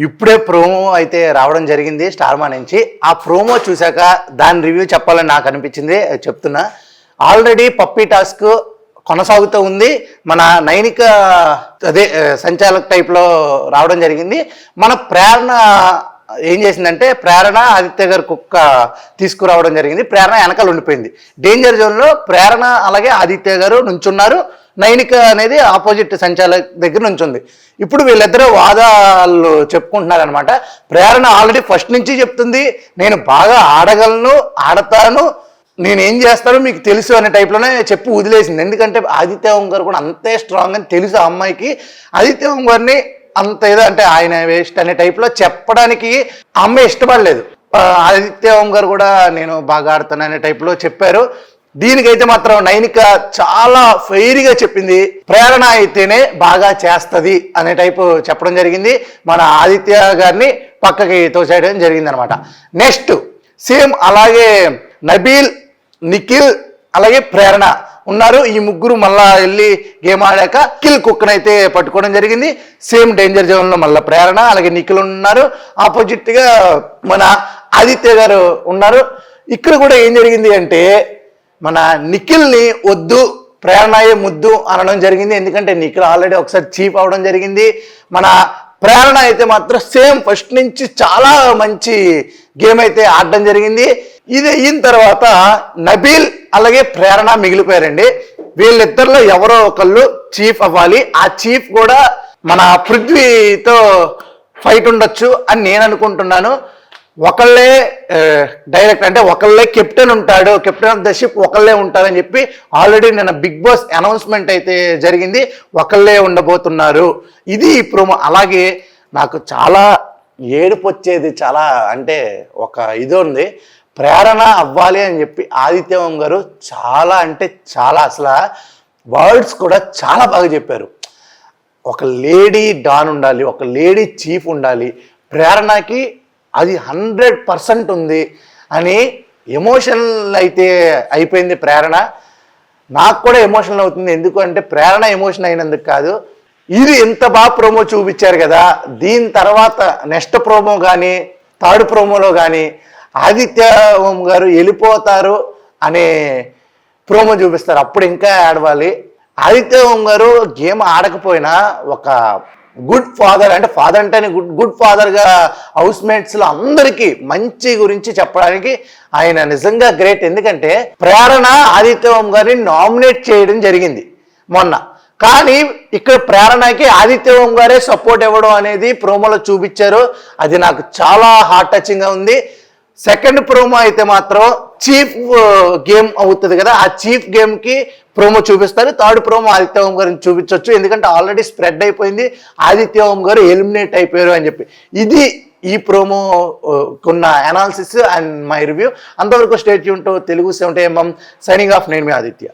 ఇప్పుడే ప్రోమో అయితే రావడం జరిగింది స్టార్మా నుంచి. ఆ ప్రోమో చూశాక దాని రివ్యూ చెప్పాలని నాకు అనిపించింది, చెప్తున్నా. ఆల్రెడీ పప్పీ టాస్క్ కొనసాగుతూ ఉంది. మన నైనిక అదే సంచాలక్ టైప్లో రావడం జరిగింది. మన ప్రేరణ ఏం చేసిందంటే, ప్రేరణ ఆదిత్య గారు కుక్క తీసుకురావడం జరిగింది. ప్రేరణ వెనకాల ఉండిపోయింది. డేంజర్ జోన్లో ప్రేరణ అలాగే ఆదిత్య గారు నుంచున్నారు. నైనిక అనేది ఆపోజిట్ సంచాలక్ దగ్గర నుంచి ఉంది. ఇప్పుడు వీళ్ళిద్దరూ వాదాలు చెప్పుకుంటున్నారు అనమాట. ప్రేరణ ఆల్రెడీ ఫస్ట్ నుంచి చెప్తుంది, నేను బాగా ఆడగలను, ఆడతాను, నేనేం చేస్తానో మీకు తెలుసు అనే టైప్లోనే చెప్పి వదిలేసింది. ఎందుకంటే ఆదిత్య ఓం గారు కూడా అంతే స్ట్రాంగ్ అని తెలుసు ఆ అమ్మాయికి. ఆదిత్య ఓం గారిని అంత ఏదో అంటే ఆయన వేస్ట్ అనే టైప్లో చెప్పడానికి ఆ అమ్మాయి ఇష్టపడలేదు. ఆదిత్య ఓం గారు కూడా నేను బాగా ఆడతాను అనే టైప్లో చెప్పారు. దీనికైతే మాత్రం నైనిక చాలా ఫెయిర్గా చెప్పింది, ప్రేరణ అయితేనే బాగా చేస్తుంది అనే టైపు చెప్పడం జరిగింది. మన ఆదిత్య గారిని పక్కకి తోసేయడం జరిగింది అనమాట. నెక్స్ట్ సేమ్ అలాగే నబీల్, నిఖిల్ అలాగే ప్రేరణ ఉన్నారు. ఈ ముగ్గురు మళ్ళా వెళ్ళి గేమ్ ఆడాక నిఖిల్ కుక్కనైతే పట్టుకోవడం జరిగింది. సేమ్ డేంజర్ జోన్లో మళ్ళీ ప్రేరణ అలాగే నిఖిల్ ఉన్నారు. ఆపోజిట్గా మన ఆదిత్య గారు ఉన్నారు. ఇక్కడ కూడా ఏం జరిగింది అంటే, మన నిఖిల్ని వద్దు ప్రేరణయే ముద్దు అనడం జరిగింది. ఎందుకంటే నిఖిల్ ఆల్రెడీ ఒకసారి చీఫ్ అవడం జరిగింది. మన ప్రేరణ అయితే మాత్రం సేమ్ ఫస్ట్ నుంచి చాలా మంచి గేమ్ అయితే ఆడడం జరిగింది. ఇది అయిన తర్వాత నబీల్ అలాగే ప్రేరణ మిగిలిపోయారండి. వీళ్ళిద్దరిలో ఎవరో ఒకళ్ళు చీఫ్ అవ్వాలి. ఆ చీఫ్ కూడా మన పృథ్వీతో ఫైట్ ఉండొచ్చు అని నేను అనుకుంటున్నాను. ఒకళ్ళే డైరెక్ట్ అంటే ఒకళ్ళే కెప్టెన్ ఉంటాడు, కెప్టెన్ ఆఫ్ ద షిప్ ఒకళ్ళే ఉంటారని చెప్పి ఆల్రెడీ నిన్న బిగ్ బాస్ అనౌన్స్మెంట్ అయితే జరిగింది. ఒకళ్ళే ఉండబోతున్నారు. ఇది ఈ ప్రోమో. అలాగే నాకు చాలా ఏడుపు వచ్చేది, చాలా అంటే ఒక ఇది ఉంది. ప్రేరణ అవ్వాలి అని చెప్పి ఆదిత్య ఓం గారు చాలా అంటే చాలా అసలు వర్డ్స్ కూడా చాలా బాగా చెప్పారు. ఒక లేడీ డాన్ ఉండాలి, ఒక లేడీ చీఫ్ ఉండాలి, ప్రేరణకి అది 100% ఉంది అని ఎమోషనల్ అయితే అయిపోయింది ప్రేరణ. నాకు కూడా ఎమోషనల్ అవుతుంది. ఎందుకు అంటే ప్రేరణ ఎమోషన్ అయినందుకు కాదు, ఇది ఎంత బాగా ప్రోమో చూపించారు కదా. దీని తర్వాత నెక్స్ట్ ప్రోమో కానీ థర్డ్ ప్రోమోలో కానీ ఆదిత్య ఓం గారు వెళ్ళిపోతారు అనే ప్రోమో చూపిస్తారు. అప్పుడు ఇంకా ఆడవాలి. ఆదిత్య ఓం గారు గేమ్ ఆడకపోయినా ఒక గుడ్ ఫాదర్, అంటే ఫాదర్ అంటేనే గుడ్ ఫాదర్గా హౌస్ మేట్స్లో అందరికీ మంచి గురించి చెప్పడానికి ఆయన నిజంగా గ్రేట్. ఎందుకంటే ప్రేరణ ఆదిత్య ఓం గారిని నామినేట్ చేయడం జరిగింది మొన్న, కానీ ఇక్కడ ప్రేరణకి ఆదిత్య ఓం గారే సపోర్ట్ ఇవ్వడం అనేది ప్రోమోలో చూపించారు. అది నాకు చాలా హార్ట్ టచింగ్గా ఉంది. సెకండ్ ప్రోమో అయితే మాత్రం చీఫ్ గేమ్ అవుతుంది కదా, ఆ చీఫ్ గేమ్కి ప్రోమో చూపిస్తారు. థర్డ్ ప్రోమో ఆదిత్య ఓం గారిని చూపించవచ్చు. ఎందుకంటే ఆల్రెడీ స్ప్రెడ్ అయిపోయింది ఆదిత్య ఓం గారు ఎలిమినేట్ అయిపోయారు అని చెప్పి. ఇది ఈ ప్రోమో కొన్న అనాలిసిస్ అండ్ మై రివ్యూ. అంతవరకు stay tune to Telugu 70mm. Signing off. నేను మీ ఆదిత్య.